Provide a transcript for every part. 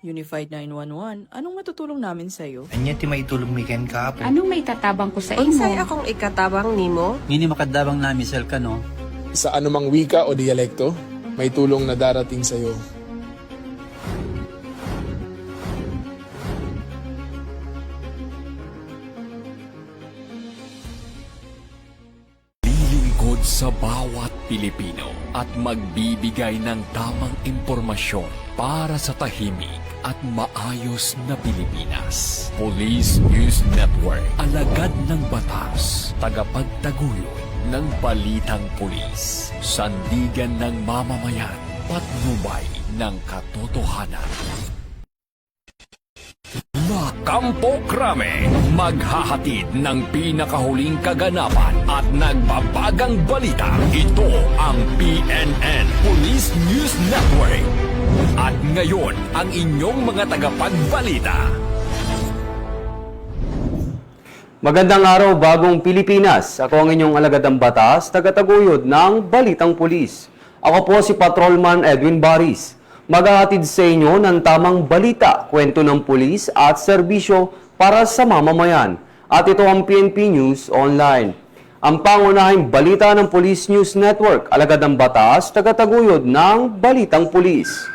Unified 911, anong matutulong namin sa'yo? Anya ti maitulong miken ka po. Anong may tatabang ko sa imo? Unsay akong ikatabang nimo? Ngini makadabang na misel ka no. Sa anumang wika o dialekto, may tulong na darating sa iyo. Lilingkod sa bawat Pilipino at magbibigay ng tamang impormasyon para sa tahimik at maayos na Pilipinas. Police News Network, alagad ng batas, tagapagtaguyod ng balitang pulis, sandigan ng mamamayan, patnubay ng katotohanan. La Campo Crame, maghahatid ng pinakahuling kaganapan at nagbabagang balita. Ito ang PNN Police News Network. At ngayon, ang inyong mga tagapagbalita. Magandang araw, bagong Pilipinas. Ako ang inyong alagadang batas, tagataguyod ng Balitang Pulis. Ako po si Patrolman Edwin Baris. Maghahatid sa inyo ng tamang balita, kwento ng pulis at serbisyo para sa mamamayan. At ito ang PNP News Online. Ang pangunahing balita ng Police News Network, alagadang batas, tagataguyod ng Balitang Pulis.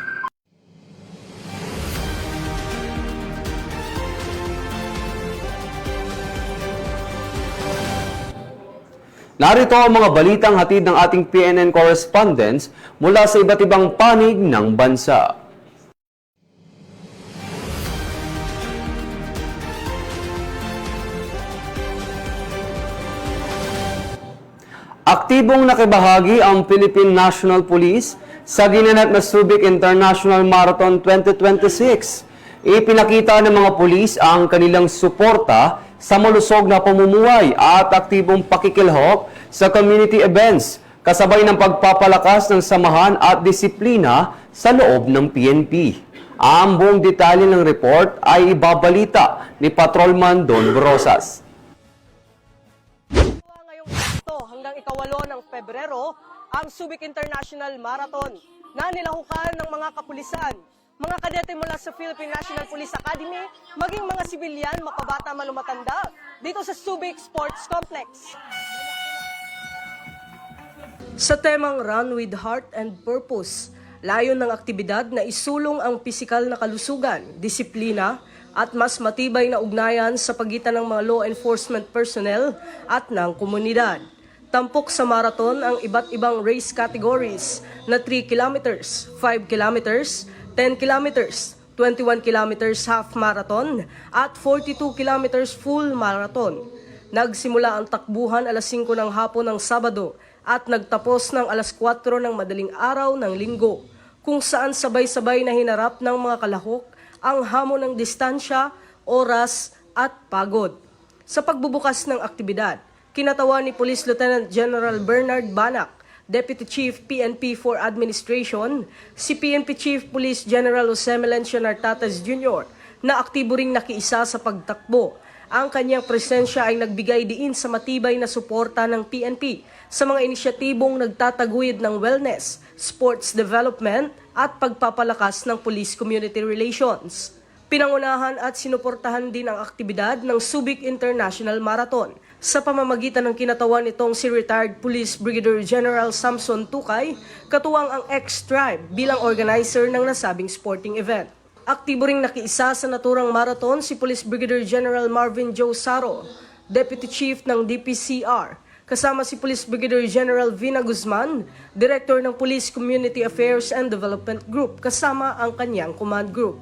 Narito ang mga balitang hatid ng ating PNN correspondents mula sa iba't ibang panig ng bansa. Aktibong nakibahagi ang Philippine National Police sa ginanap na Subic International Marathon 2026. Ipinakita ng mga pulis ang kanilang suporta sa malusog na pamumuhay at aktibong pakikilahok sa community events, kasabay ng pagpapalakas ng samahan at disiplina sa loob ng PNP. Ang buong detalye ng report ay ibabalita ni Patrolman Don Brosas. Ngayong Agosto hanggang ika-8 ng Pebrero, ang Subic International Marathon na nilahukan ng mga kapulisan, mga kadete mula sa Philippine National Police Academy, maging mga sibilyan, mapabata man o matanda, dito sa Subic Sports Complex. Sa temang Run with Heart and Purpose, layon ng aktibidad na isulong ang pisikal na kalusugan, disiplina, at mas matibay na ugnayan sa pagitan ng mga law enforcement personnel at ng komunidad. Tampok sa marathon ang iba't ibang race categories na 3 kilometers, 5 kilometers, 10 kilometers, 21 kilometers half marathon at 42 kilometers full marathon. Nagsimula ang takbuhan alas 5 ng hapon ng Sabado at nagtapos ng alas 4 ng madaling araw ng Linggo, kung saan sabay-sabay na hinarap ng mga kalahok ang hamon ng distansya, oras at pagod. Sa pagbubukas ng aktibidad, kinatawan ni Police Lieutenant General Bernard Banac, Deputy Chief PNP for Administration, si PNP Chief Police General Jose Melencio Nartates Jr. na aktibo ring nakiisa sa pagtakbo. Ang kanyang presensya ay nagbigay diin sa matibay na suporta ng PNP sa mga inisyatibong nagtataguyod ng wellness, sports development at pagpapalakas ng police community relations. Pinangunahan at sinuportahan din ang aktibidad ng Subic International Marathon sa pamamagitan ng kinatawan nitong si retired Police Brigadier General Samson Tukay, katuwang ang ex-tribe bilang organizer ng nasabing sporting event. Aktibo ring nakiisa sa naturang marathon si Police Brigadier General Marvin Joe Saro, Deputy Chief ng DPCR, kasama si Police Brigadier General Vina Guzman, Director ng Police Community Affairs and Development Group, kasama ang kanyang command group.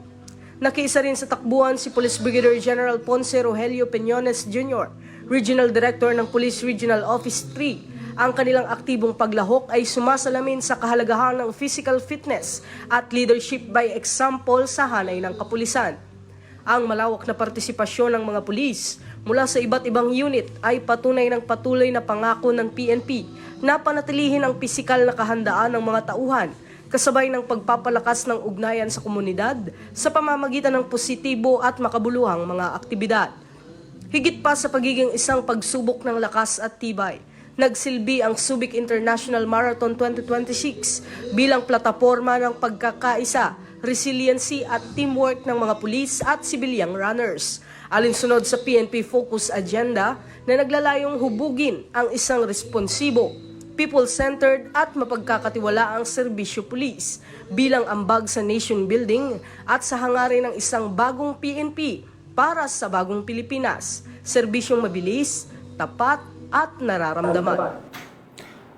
Nakiisa rin sa takbuhan si Police Brigadier General Ponce Rogelio Peñones Jr., Regional Director ng Police Regional Office 3. Ang kanilang aktibong paglahok ay sumasalamin sa kahalagahan ng physical fitness at leadership by example sa hanay ng kapulisan. Ang malawak na partisipasyon ng mga pulis mula sa iba't ibang unit ay patunay ng patuloy na pangako ng PNP na panatilihin ang pisikal na kahandaan ng mga tauhan, kasabay ng pagpapalakas ng ugnayan sa komunidad sa pamamagitan ng positibo at makabuluhang mga aktibidad. Higit pa sa pagiging isang pagsubok ng lakas at tibay, nagsilbi ang Subic International Marathon 2026 bilang plataporma ng pagkakaisa resiliency at teamwork ng mga pulis at sibilyang runners. Alinsunod sa PNP Focus Agenda na naglalayong hubugin ang isang responsibo, people-centered at mapagkakatiwalaang serbisyo pulis bilang ambag sa nation building at sa hangarin ng isang bagong PNP para sa bagong Pilipinas, serbisyong mabilis, tapat at nararamdaman.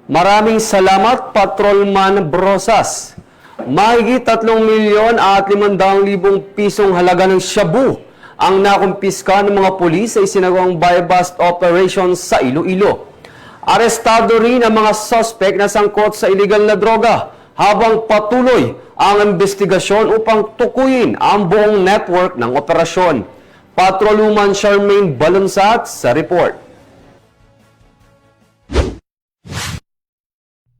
Maraming salamat, Patrolman Brosas. Mahigit 3,500,000 pisong halaga ng shabu ang nakumpiska ng mga pulis sa isinagawang buy-bust operation sa Iloilo. Arestado rin ang mga suspect na sangkot sa illegal na droga habang patuloy ang investigasyon upang tukuyin ang buong network ng operasyon. Patrolwoman Charmaine Balunsat sa report.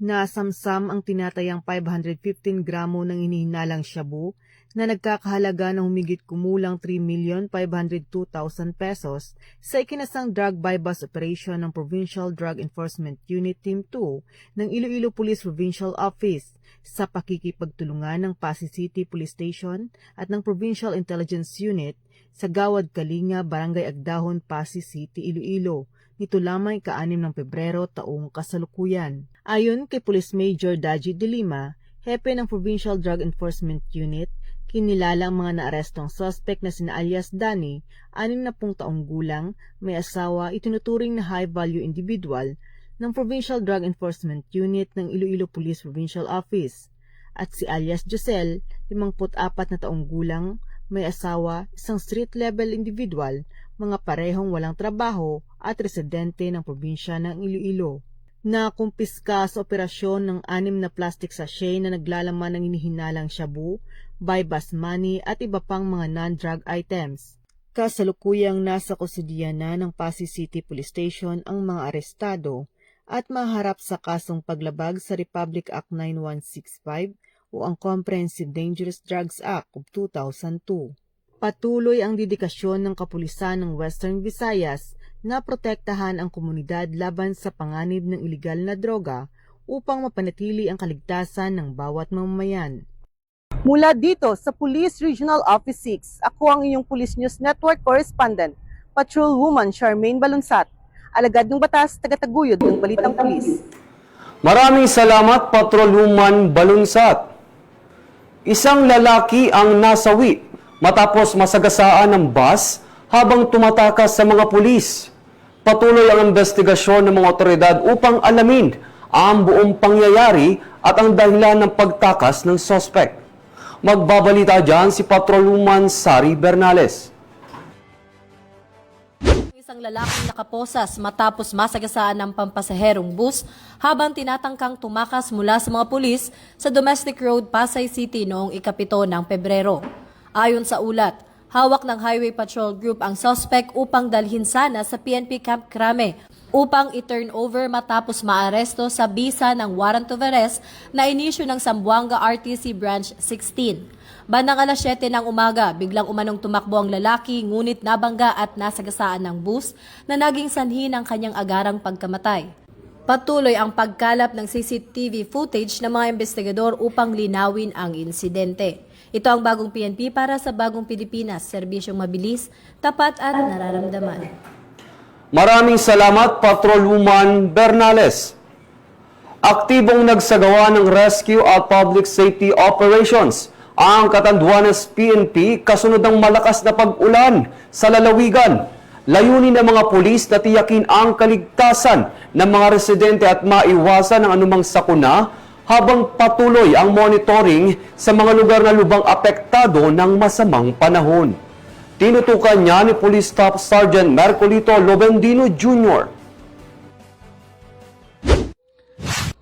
Nasamsam ang tinatayang 515 gramo ng hinihinalang shabu na nagkakahalaga ng humigit kumulang 3,502,000 pesos sa ikinasang drug buy-bust operation ng Provincial Drug Enforcement Unit Team 2 ng Iloilo Police Provincial Office sa pakikipagtulungan ng Pasig City Police Station at ng Provincial Intelligence Unit sa Gawad Kalinga, Barangay Agdahon, Pasig City, Iloilo. Nito lamang ika-6 ng Pebrero taong kasalukuyan. Ayon kay Police Major Daji De Lima, hepe ng Provincial Drug Enforcement Unit, kinilala ang mga naarestong suspect na sina alias Danny, 60 taong gulang, may asawa, itinuturing na high-value individual ng Provincial Drug Enforcement Unit ng Iloilo Police Provincial Office, at si alias Josel, 54 na taong gulang, may asawa, isang street-level individual, mga parehong walang trabaho at residente ng probinsya ng Iloilo. Nakumpiska sa operasyon ng 6 na plastic sachet na naglalaman ng hinihinalang shabu, buy-bust money at iba pang mga non-drug items. Kasalukuyang nasa kustudiya na ng Pasig City Police Station ang mga arestado at maharap sa kasong paglabag sa Republic Act 9165 o ang Comprehensive Dangerous Drugs Act of 2002. Patuloy ang dedikasyon ng kapulisan ng Western Visayas na protektahan ang komunidad laban sa panganib ng ilegal na droga upang mapanatili ang kaligtasan ng bawat mamamayan. Mula dito sa Police Regional Office 6, ako ang inyong Police News Network Correspondent, Patrolwoman Charmaine Balunsat, alagad ng batas, tagataguyod ng Balitang Pulis. Maraming salamat, Patrolwoman Balunsat. Isang lalaki ang nasawi matapos masagasaan ng bus habang tumatakas sa mga pulis. Patuloy ang investigasyon ng mga otoridad upang alamin ang buong pangyayari at ang dahilan ng pagtakas ng suspect. Magbabalita dyan si Patrolwoman Sari Bernales. Isang lalaking nakaposas matapos masagasaan ng pampasaherong bus habang tinatangkang tumakas mula sa mga pulis sa Domestic Road, Pasay City noong ika-7 ng Pebrero. Ayon sa ulat, hawak ng Highway Patrol Group ang suspect upang dalhin sana sa PNP Camp Crame upang i-turn over matapos maaresto sa bisa ng warrant of arrest na inisyu ng Zamboanga RTC Branch 16. Bandang alas 7 ng umaga, biglang umanong tumakbo ang lalaki ngunit nabangga at nasagasaan ng bus na naging sanhi ng kanyang agarang pagkamatay. Patuloy ang pagkalap ng CCTV footage ng mga investigador upang linawin ang insidente. Ito ang bagong PNP para sa bagong Pilipinas, serbisyong mabilis, tapat at nararamdaman. Maraming salamat, Patrolwoman Bernales. Aktibong nagsagawa ng rescue at public safety operations ang Catanduanes PNP kasunod ng malakas na pag-ulan sa lalawigan. Layunin ng mga pulis na tiyakin ang kaligtasan ng mga residente at maiwasan ang anumang sakuna habang patuloy ang monitoring sa mga lugar na lubang apektado ng masamang panahon. Tinutukan niya ni Police Staff Sergeant Mercolito Lobendino Jr.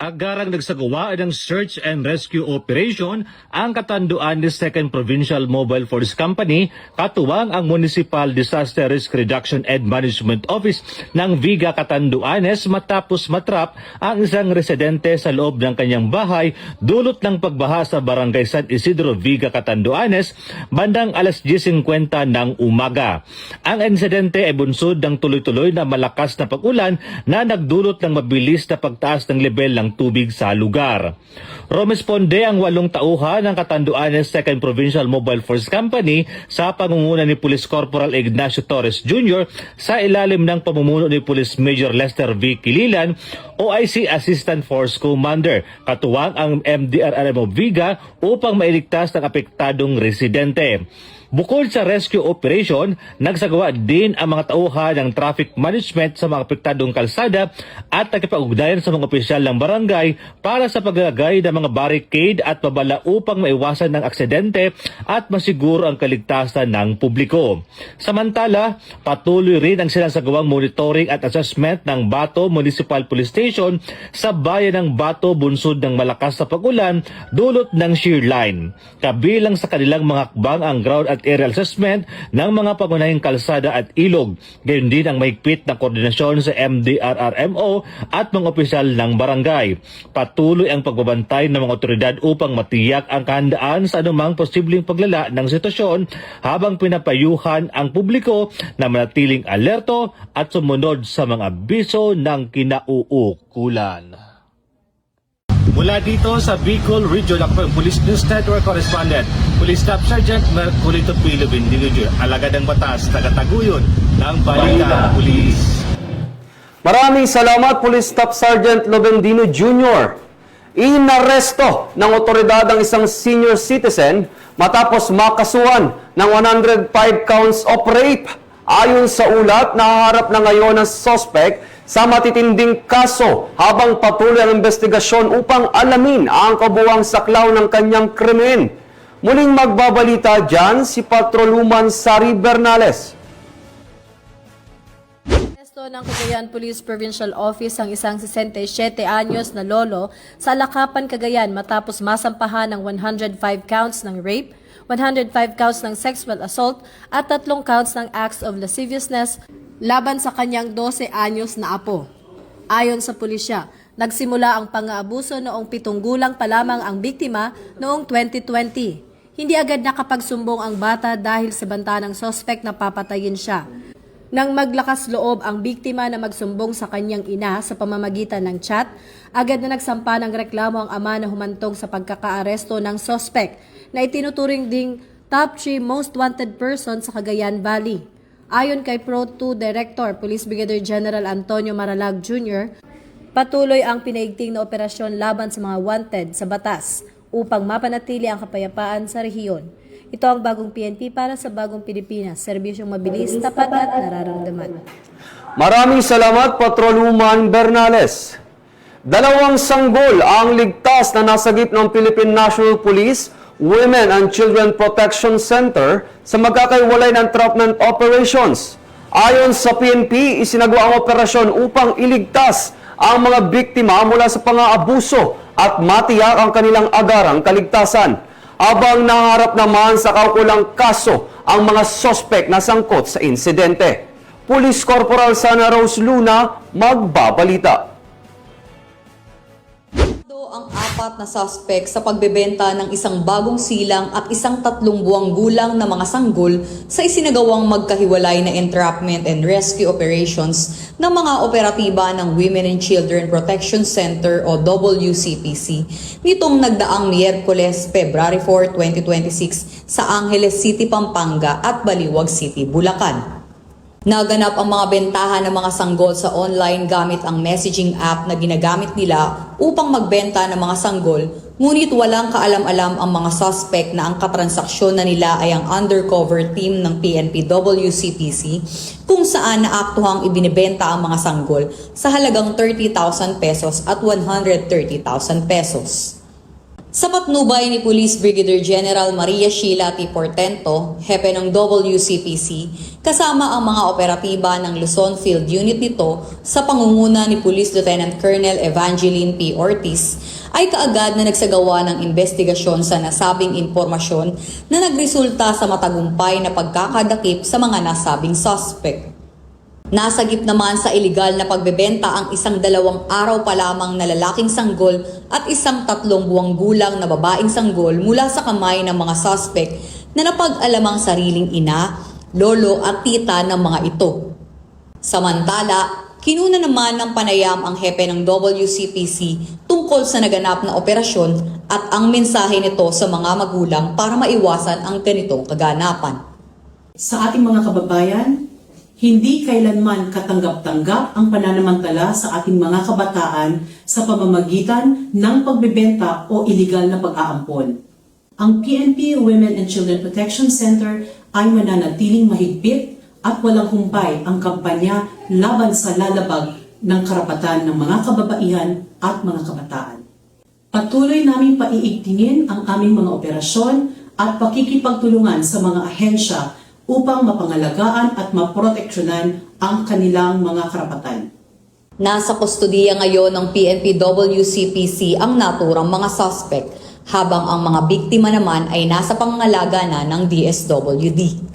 Agarang nagsagawa ng search and rescue operation ang Catanduanes 2nd Provincial Mobile Force Company katuwang ang Municipal Disaster Risk Reduction and Management Office ng Viga Catanduanes matapos matrap ang isang residente sa loob ng kanyang bahay dulot ng pagbaha sa Barangay San Isidro, Viga Catanduanes bandang alas 10:50 ng umaga. Ang insidente ay bunsod ng tuloy-tuloy na malakas na pag-ulan na nagdulot ng mabilis na pagtaas ng level ng tubig sa lugar. Rumesponde ang 8 tauhan ng Catanduanes 2nd Provincial Mobile Force Company sa pangunguna ni Police Corporal Ignacio Torres Jr. sa ilalim ng pamumuno ni Police Major Lester V. Kililan, OIC Assistant Force Commander, katuwang ang MDRRMO Viga upang mailigtas ng apektadong residente. Bukod sa rescue operation, nagsagawa din ang mga tauhan ng traffic management sa mga apektadong kalsada at nakipag-ugnayan sa mga opisyal ng barangay para sa paglagay ng mga barricade at babala upang maiwasan ng aksidente at masiguro ang kaligtasan ng publiko. Samantala, patuloy rin ang sinasagawang monitoring at assessment ng Bato Municipal Police Station sa bayan ng Bato bunsod ng malakas na pag-ulan dulot ng shear line. Kabilang sa kanilang mga hakbang ang ground at aerial assessment ng mga pangunahing kalsada at ilog. Gayon din ang mahigpit na koordinasyon sa MDRRMO at mga opisyal ng barangay. Patuloy ang pagbabantay ng mga otoridad upang matiyak ang kahandaan sa anumang posibleng paglala ng sitwasyon habang pinapayuhan ang publiko na manatiling alerto at sumunod sa mga biso ng kinauukulan. Mula dito sa Bicol Region, ako ang Police News Network Correspondent, Police Staff Sergeant Merculito Pilo Bindigo, alagad ng batas, tagataguyod ng Balita Police. Maraming salamat, Police Staff Sergeant Lobendino Jr. Inaresto ng otoridad ang isang senior citizen matapos makasuhan ng 105 counts of rape. Ayon sa ulat, nahaharap na ngayon ang suspect sa matitinding kaso habang patuloy ang investigasyon upang alamin ang kabuuang saklaw ng kanyang krimen. Muling magbabalita dyan si Patroluman Sari Bernales. Aresto ng Cagayan Police Provincial Office ang isang 67 anyos na lolo sa Lakapan, Cagayan matapos masampahan ng 105 counts ng rape, 105 counts ng sexual assault at 3 counts ng acts of lasciviousness laban sa kanyang 12 anyos na apo. Ayon sa pulisya, nagsimula ang pang-aabuso noong 7 gulang pa lamang ang biktima noong 2020. Hindi agad nakapagsumbong ang bata dahil sa banta ng suspect na papatayin siya. Nang maglakas loob ang biktima na magsumbong sa kanyang ina sa pamamagitan ng chat, agad na nagsampa ng reklamo ang ama na humantong sa pagkakaaresto ng suspect na itinuturing ding top 3 most wanted person sa Cagayan Valley. Ayon kay Pro 2 Director Police Brigadier General Antonio Maralag Jr., patuloy ang pinaigting na operasyon laban sa mga wanted sa batas upang mapanatili ang kapayapaan sa rehiyon. Ito ang bagong PNP para sa bagong Pilipinas, serbisyong mabilis, tapat at nararamdaman. Maraming salamat, Patroluman Bernales. 2 sanggol ang ligtas na nasagip ng Philippine National Police Women and Children Protection Center sa magkakaiwalay ng entrapment operations. Ayon sa PNP, isinagawa ang operasyon upang iligtas ang mga biktima mula sa pang-aabuso at matiyak ang kanilang agarang kaligtasan. Habang naharap naman sa kaukulang kaso ang mga sospek na sangkot sa insidente. Police Corporal Sana Rose Luna magbabalita. Ang 4 na suspect sa pagbebenta ng isang bagong silang at isang 3 buwang gulang na mga sanggol sa isinagawang magkahiwalay na entrapment and rescue operations ng mga operatiba ng Women and Children Protection Center o WCPC nitong nagdaang Miyerkules, February 4, 2026 sa Angeles City, Pampanga at Baliwag City, Bulacan. Naganap ang mga bentahan ng mga sanggol sa online gamit ang messaging app na ginagamit nila upang magbenta ng mga sanggol, ngunit walang kaalam-alam ang mga suspect na ang katransaksyon na nila ay ang undercover team ng PNP WCPC kung saan naaktuhang ibinibenta ang mga sanggol sa halagang 30,000 pesos at 130,000 pesos. Sa patnubay ni Police Brigadier General Maria Sheila T. Portento, hepe ng WCPC, kasama ang mga operatiba ng Luzon Field Unit nito sa pangunguna ni Police Lieutenant Colonel Evangeline P. Ortiz, ay kaagad na nagsagawa ng investigasyon sa nasabing impormasyon na nagresulta sa matagumpay na pagkakadakip sa mga nasabing suspect. Nasagip naman sa iligal na pagbebenta ang isang 2 araw pa lamang na lalaking sanggol at isang 3 buwang gulang na babaeng sanggol mula sa kamay ng mga suspect na napag-alamang sariling ina, lolo at tita ng mga ito. Samantala, Kinuna naman ng panayam ang hepe ng WCPC tungkol sa naganap na operasyon at ang mensahe nito sa mga magulang para maiwasan ang ganitong kaganapan. Sa ating mga kababayan, hindi kailanman katanggap-tanggap ang pananamantala sa ating mga kabataan sa pamamagitan ng pagbebenta o iligal na pag-aampon. Ang PNP Women and Children Protection Center ay mananatiling mahigpit at walang humpay ang kampanya laban sa lalabag ng karapatan ng mga kababaihan at mga kabataan. Patuloy naming paiigtingin ang aming mga operasyon at pakikipagtulungan sa mga ahensya upang mapangalagaan at maproteksyonan ang kanilang mga karapatan. Nasa kustodiya ngayon ng PNP WCPC ang naturang mga suspect, habang ang mga biktima naman ay nasa pangangalaga na ng DSWD.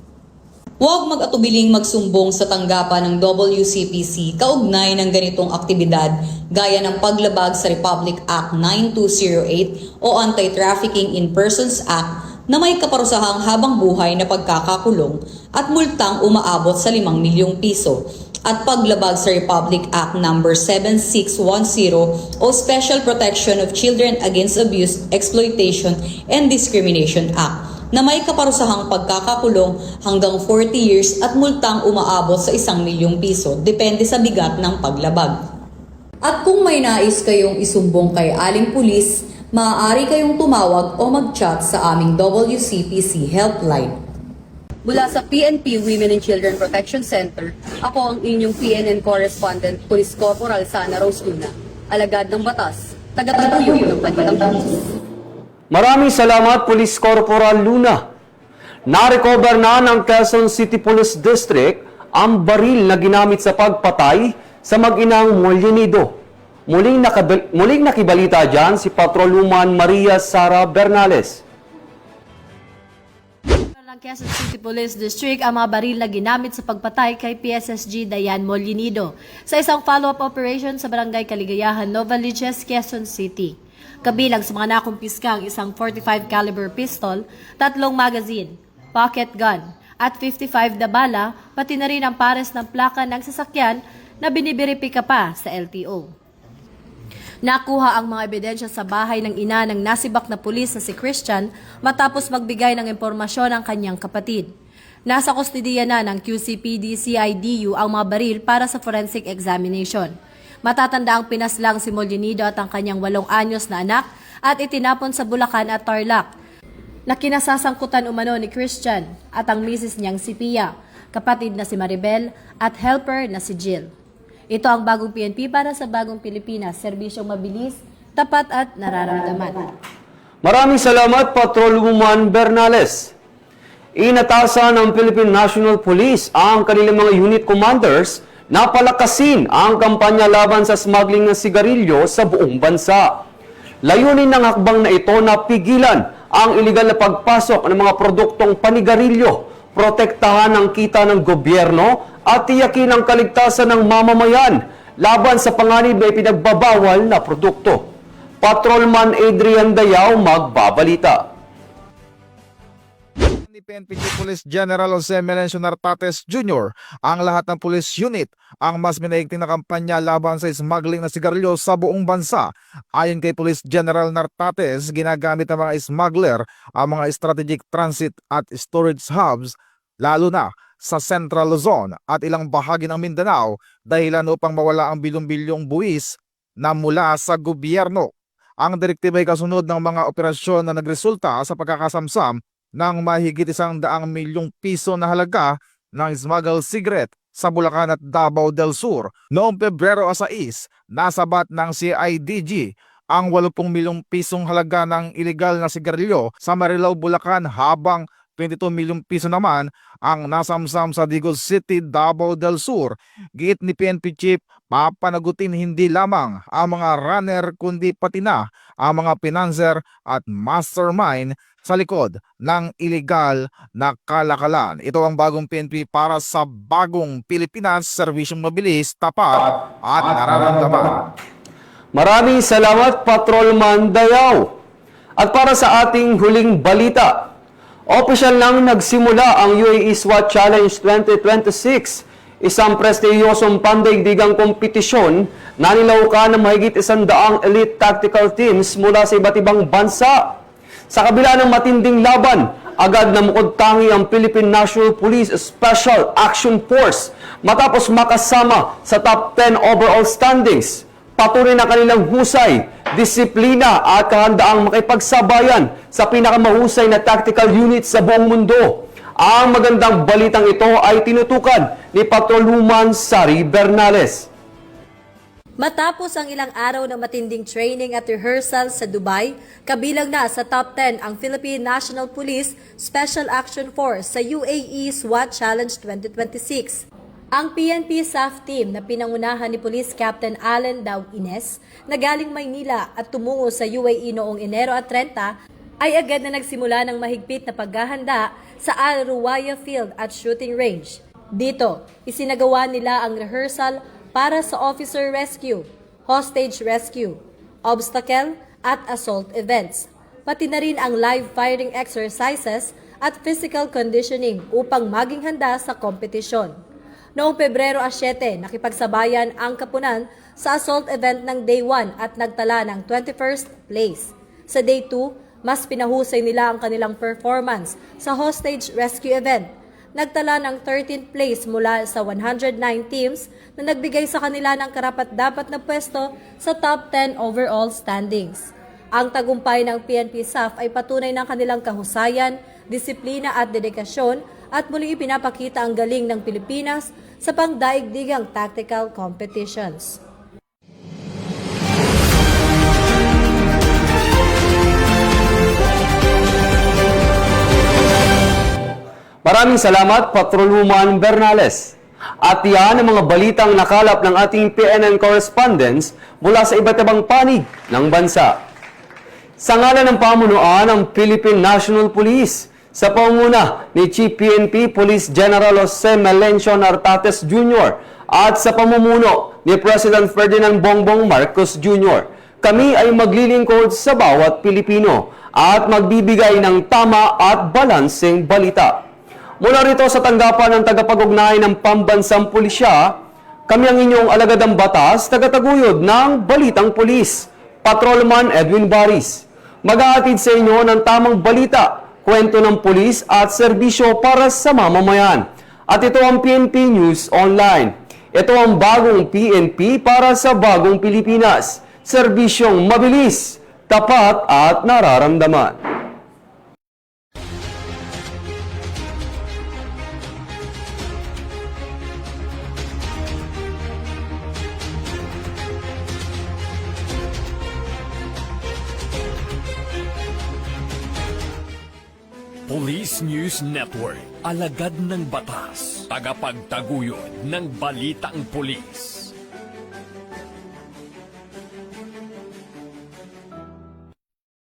Huwag mag-atubiling magsumbong sa tanggapan ng WCPC kaugnay ng ganitong aktibidad gaya ng paglabag sa Republic Act 9208 o Anti-Trafficking in Persons Act na may kaparusahang habang buhay na pagkakakulong at multang umaabot sa 5 milyong piso at paglabag sa Republic Act No. 7610 o Special Protection of Children Against Abuse, Exploitation, and Discrimination Act na may kaparusahang pagkakakulong hanggang 40 years at multang umaabot sa 1 milyong piso depende sa bigat ng paglabag. At kung may nais kayong isumbong kay aling pulis, maaari kayong tumawag o mag-chat sa aming WCPC helpline. Mula sa PNP Women and Children Protection Center, ako ang inyong PNN correspondent, Police Corporal Sana Rose Luna, alagad ng batas, taga-taguyod ng Balitang Pulis. Maraming salamat, Police Corporal Luna. Na-recover na ng Quezon City Police District ang baril na ginamit sa pagpatay sa mag-inang Molinito. Muling nakibalita dyan si Patrolwoman Maria Sara Bernales. Ng Quezon City Police District ang mga baril na ginamit sa pagpatay kay PSSG Dayan Molinido sa isang follow-up operation sa Barangay Kaligayahan, Novaliches, Quezon City. Kabilang sa mga nakumpiska ang isang 45 caliber pistol, 3 magazine, pocket gun, at 55 na bala, pati na rin ang pares ng plaka ng sasakyan na binibiripika pa sa LTO. Nakuha ang mga ebidensya sa bahay ng ina ng nasibak na pulis na si Christian matapos magbigay ng impormasyon ang kanyang kapatid. Nasa kustodiya na ng QCPD-CIDU ang mga baril para sa forensic examination. Matatanda ang pinaslang si Molinido at ang kanyang 8 anyos na anak at itinapon sa Bulacan at Tarlac, na kinasasangkutan umano ni Christian at ang misis niyang si Pia, kapatid na si Maribel at helper na si Jill. Ito ang bagong PNP para sa bagong Pilipinas, serbisyong mabilis, tapat at nararamdaman. Maraming salamat, Patrolwoman Bernales. Inatasan ng Philippine National Police ang kanilang mga unit commanders na palakasin ang kampanya laban sa smuggling ng sigarilyo sa buong bansa. Layunin ng hakbang na ito na pigilan ang iligal na pagpasok ng mga produktong panigarilyo, protektahan ang kita ng gobyerno at tiyakin ang kaligtasan ng mamamayan laban sa panganib na ipinagbabawal na produkto. Patrolman Adrian Dayaw magbabalita. Ni PNP Police General Jose Melencio Nartates Jr. ang lahat ng police unit ang mas minaigting na kampanya laban sa smuggling na sigarilyo sa buong bansa. Ayon kay Police General Nartates, ginagamit ng mga smuggler ang mga strategic transit at storage hubs lalo na sa Central Luzon at ilang bahagi ng Mindanao dahilan upang mawala ang bilyong-bilyong buwis na mula sa gobyerno. Ang direktiba ay kasunod ng mga operasyon na nagresulta sa pagkakasamsam ng mahigit 100 milyong piso na halaga ng smuggled cigarette sa Bulacan at Davao del Sur. Noong Pebrero 6, nasabat ng CIDG ang 80 milyong pisong halaga ng iligal na sigarilyo sa Marilao, Bulacan, habang 22 milyong piso naman ang nasamsam sa Digos City, Davao del Sur. Giit ni PNP Chief, papanagutin hindi lamang ang mga runner kundi pati na ang mga financer at mastermind sa likod ng iligal na kalakalan. Ito ang bagong PNP para sa bagong Pilipinas, serbisyong mabilis, tapat at nararamdaman. Maraming salamat, Patrolman Dayaw. At para sa ating huling balita, opisyal nang nagsimula ang UAE SWAT Challenge 2026. Isang prestiyosong pandaigdigang kompetisyon na nilaukan ng mahigit 100 elite tactical teams mula sa iba't ibang bansa. Sa kabila ng matinding laban, agad namukod tangi ang Philippine National Police Special Action Force matapos makasama sa top 10 overall standings. Patuloy na kanilang husay, disiplina at kahandaang makipagsabayan sa pinakamahusay na tactical unit sa buong mundo. Ang magandang balitang ito ay tinutukan ni Patrolwoman Sari Bernales. Matapos ang ilang araw na matinding training at rehearsal sa Dubai, kabilang na sa top 10 ang Philippine National Police Special Action Force sa UAE SWAT Challenge 2026. Ang PNP SAF team na pinangunahan ni Police Captain Allen Daw Ines na galing Maynila at tumungo sa UAE noong Enero at 30 ay agad na nagsimula ng mahigpit na paghahanda sa Al Ruwaya Field at Shooting Range. Dito, isinagawa nila ang rehearsal para sa officer rescue, hostage rescue, obstacle at assault events, pati na rin ang live firing exercises at physical conditioning upang maging handa sa kompetisyon. Noong Pebrero 7, nakipagsabayan ang Kapunan sa assault event ng Day 1 at nagtala ng 21st place. Sa Day 2, mas pinahusay nila ang kanilang performance sa hostage rescue event. Nagtala ng 13th place mula sa 109 teams na nagbigay sa kanila ng karapat-dapat na pwesto sa top 10 overall standings. Ang tagumpay ng PNP SAF ay patunay ng kanilang kahusayan, disiplina at dedikasyon at muli ipinapakita ang galing ng Pilipinas sa pangdaigdigang tactical competitions. Maraming salamat, Patrolwoman Bernales. At yan ang mga balitang nakalap ng ating PNN correspondents mula sa iba't ibang panig ng bansa. Sa ngalan ng pamunuan ng Philippine National Police, sa pangunguna ni Chief PNP Police General Jose Melencio Nartates Jr. at sa pamumuno ni President Ferdinand Bongbong Marcos Jr., kami ay maglilingkod sa bawat Pilipino at magbibigay ng tama at balanseng balita. Mula rito sa tanggapan ng tagapag-ugnay ng Pambansang Pulisya, kami ang inyong alagadang batas, tagataguyod ng Balitang Pulis, Patrolman Edwin Baris. Maghahatid sa inyo ng tamang balita, kwento ng pulis at serbisyo para sa mamamayan. At ito ang PNP News Online. Ito ang bagong PNP para sa bagong Pilipinas. Serbisyong mabilis, tapat at nararamdaman. Police News Network, alagad ng batas, tagapagtaguyod ng balitang pulis.